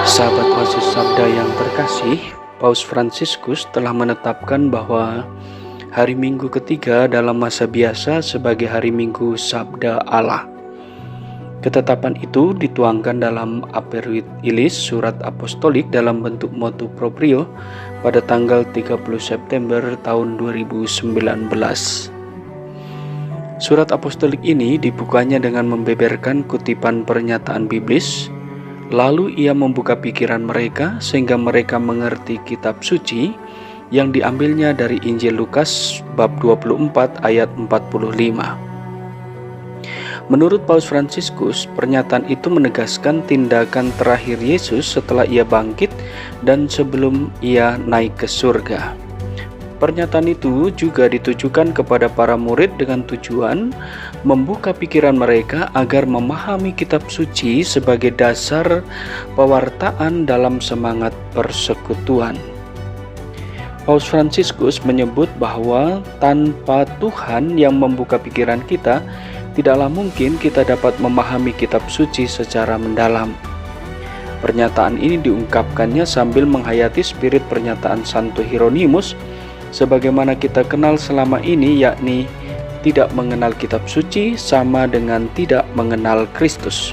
Sahabat Oasis Sabda yang terkasih, Paus Fransiskus telah menetapkan bahwa hari Minggu ketiga dalam masa biasa sebagai hari Minggu Sabda Allah. Ketetapan itu dituangkan dalam Aperuit Ilis Surat Apostolik dalam bentuk motu proprio pada tanggal 30 September tahun 2019. Surat Apostolik ini dibukanya dengan membeberkan kutipan pernyataan biblis. Lalu ia membuka pikiran mereka sehingga mereka mengerti kitab suci yang diambilnya dari Injil Lukas bab 24 ayat 45. Menurut Paus Fransiskus, pernyataan itu menegaskan tindakan terakhir Yesus setelah ia bangkit dan sebelum ia naik ke surga. Pernyataan itu juga ditujukan kepada para murid dengan tujuan membuka pikiran mereka agar memahami kitab suci sebagai dasar pewartaan dalam semangat persekutuan. Paus Fransiskus menyebut bahwa tanpa Tuhan yang membuka pikiran kita, tidaklah mungkin kita dapat memahami kitab suci secara mendalam. Pernyataan ini diungkapkannya sambil menghayati spirit pernyataan Santo Hieronymus sebagaimana kita kenal selama ini, yakni tidak mengenal kitab suci sama dengan tidak mengenal Kristus.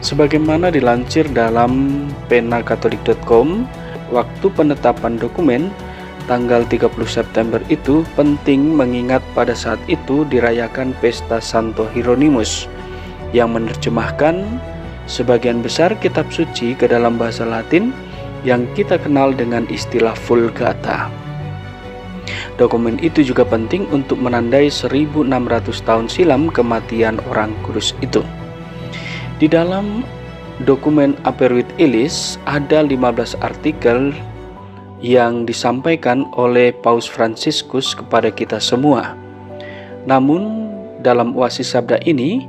Sebagaimana dilansir dalam penakatolik.com, waktu penetapan dokumen tanggal 30 September itu penting mengingat pada saat itu dirayakan pesta Santo Hieronymus yang menerjemahkan sebagian besar kitab suci ke dalam bahasa Latin yang kita kenal dengan istilah Vulgata. Dokumen itu juga penting untuk menandai 1600 tahun silam kematian orang kudus itu. Di dalam dokumen Aperuit Ilis ada 15 artikel yang disampaikan oleh Paus Fransiskus kepada kita semua. Namun dalam Oasis Sabda ini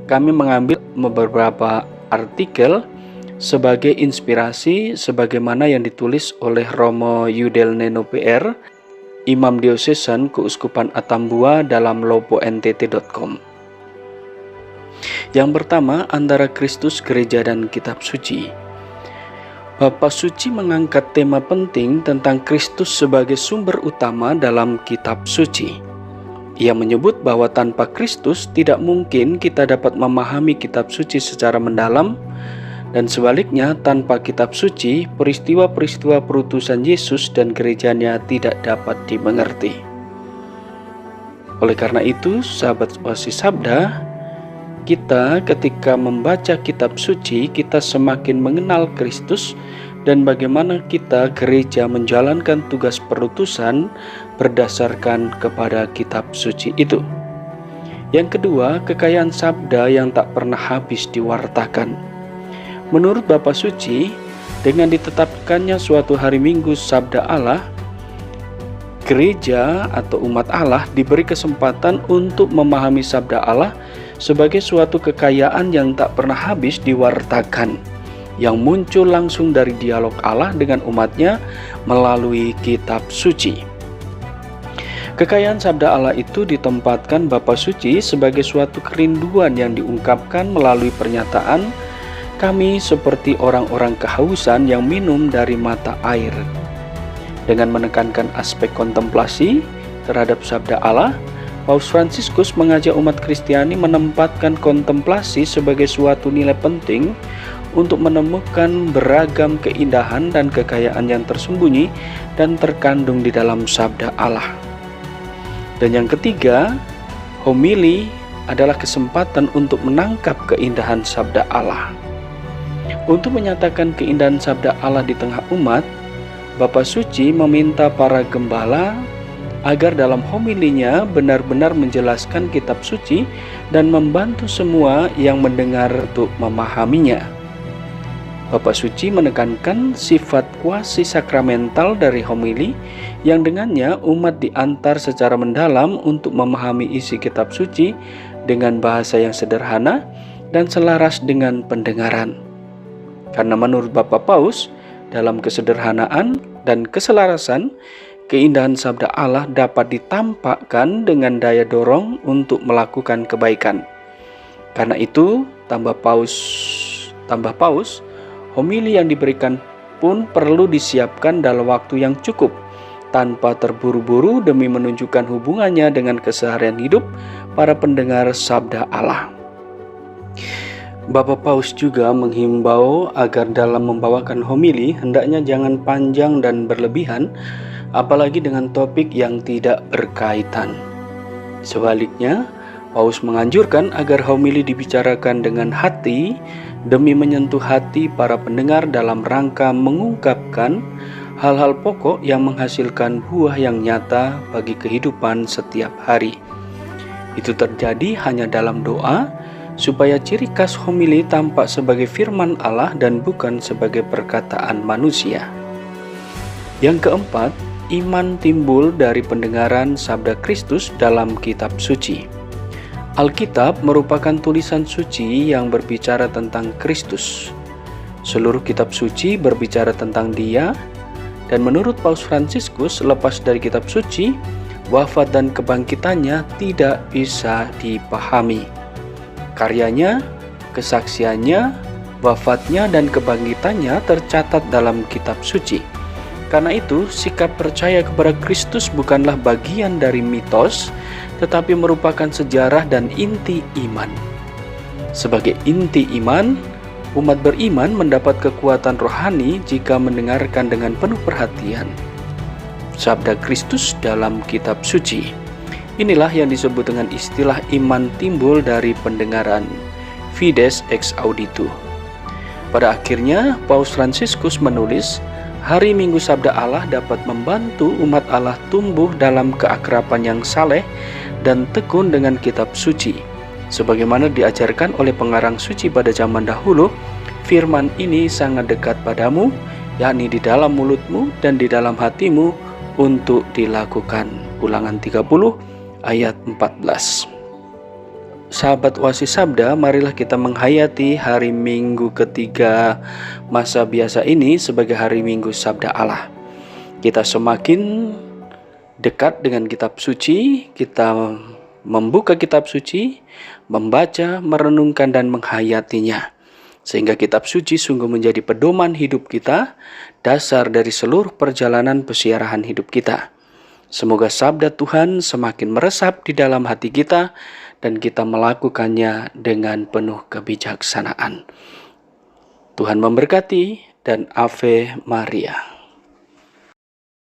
kami mengambil beberapa artikel sebagai inspirasi sebagaimana yang ditulis oleh Romo Yudelneno PR, Imam Diocesan Keuskupan Atambua dalam lopontt.com. Yang pertama, antara Kristus, Gereja, dan Kitab Suci. Bapa Suci mengangkat tema penting tentang Kristus sebagai sumber utama dalam Kitab Suci. Ia menyebut bahwa tanpa Kristus tidak mungkin kita dapat memahami Kitab Suci secara mendalam, dan sebaliknya tanpa kitab suci, peristiwa-peristiwa perutusan Yesus dan gerejanya tidak dapat dimengerti. Oleh karena itu, sahabat Oasis Sabda, kita ketika membaca kitab suci, kita semakin mengenal Kristus dan bagaimana kita gereja menjalankan tugas perutusan berdasarkan kepada kitab suci itu. Yang kedua, kekayaan sabda yang tak pernah habis diwartakan. Menurut Bapa Suci, dengan ditetapkannya suatu hari Minggu Sabda Allah, gereja atau umat Allah diberi kesempatan untuk memahami Sabda Allah sebagai suatu kekayaan yang tak pernah habis diwartakan, yang muncul langsung dari dialog Allah dengan umatnya melalui kitab suci. Kekayaan Sabda Allah itu ditempatkan Bapa Suci sebagai suatu kerinduan yang diungkapkan melalui pernyataan, kami seperti orang-orang kehausan yang minum dari mata air. Dengan menekankan aspek kontemplasi terhadap Sabda Allah, Paus Fransiskus mengajak umat Kristiani menempatkan kontemplasi sebagai suatu nilai penting untuk menemukan beragam keindahan dan kekayaan yang tersembunyi dan terkandung di dalam Sabda Allah. Dan yang ketiga, homili adalah kesempatan untuk menangkap keindahan Sabda Allah. Untuk menyatakan keindahan Sabda Allah di tengah umat, Bapa Suci meminta para gembala agar dalam homilinya benar-benar menjelaskan kitab suci dan membantu semua yang mendengar untuk memahaminya. Bapa Suci menekankan sifat kuasi sakramental dari homili yang dengannya umat diantar secara mendalam untuk memahami isi kitab suci dengan bahasa yang sederhana dan selaras dengan pendengaran. Karena menurut Bapak Paus, dalam kesederhanaan dan keselarasan, keindahan sabda Allah dapat ditampakkan dengan daya dorong untuk melakukan kebaikan. Karena itu, tambah paus, homili yang diberikan pun perlu disiapkan dalam waktu yang cukup, tanpa terburu-buru demi menunjukkan hubungannya dengan keseharian hidup para pendengar sabda Allah. Bapak Paus juga menghimbau agar dalam membawakan homili hendaknya jangan panjang dan berlebihan, apalagi dengan topik yang tidak berkaitan. Sebaliknya, Paus menganjurkan agar homili dibicarakan dengan hati demi menyentuh hati para pendengar dalam rangka mengungkapkan hal-hal pokok yang menghasilkan buah yang nyata bagi kehidupan setiap hari. Itu terjadi hanya dalam doa, supaya ciri khas homili tampak sebagai firman Allah dan bukan sebagai perkataan manusia. Yang keempat, iman timbul dari pendengaran sabda Kristus dalam kitab suci. Alkitab merupakan tulisan suci yang berbicara tentang Kristus. Seluruh kitab suci berbicara tentang Dia, dan menurut Paus Fransiskus, lepas dari kitab suci, wafat dan kebangkitannya tidak bisa dipahami. Karyanya, kesaksiannya, wafatnya, dan kebangkitannya tercatat dalam kitab suci. Karena itu, sikap percaya kepada Kristus bukanlah bagian dari mitos, tetapi merupakan sejarah dan inti iman. Sebagai inti iman, umat beriman mendapat kekuatan rohani jika mendengarkan dengan penuh perhatian sabda Kristus dalam kitab suci. Inilah yang disebut dengan istilah iman timbul dari pendengaran, fides ex auditu. Pada akhirnya, Paus Fransiskus menulis, hari Minggu Sabda Allah dapat membantu umat Allah tumbuh dalam keakraban yang saleh dan tekun dengan kitab suci. Sebagaimana diajarkan oleh pengarang suci pada zaman dahulu, firman ini sangat dekat padamu, yakni di dalam mulutmu dan di dalam hatimu untuk dilakukan. Ulangan 30 ayat 14. Sahabat Oasis Sabda, marilah kita menghayati hari Minggu ketiga masa biasa ini sebagai hari Minggu Sabda Allah. Kita semakin dekat dengan kitab suci, kita membuka kitab suci, membaca, merenungkan, dan menghayatinya. Sehingga kitab suci sungguh menjadi pedoman hidup kita, dasar dari seluruh perjalanan pesiarahan hidup kita. Semoga sabda Tuhan semakin meresap di dalam hati kita dan kita melakukannya dengan penuh kebijaksanaan. Tuhan memberkati dan Ave Maria.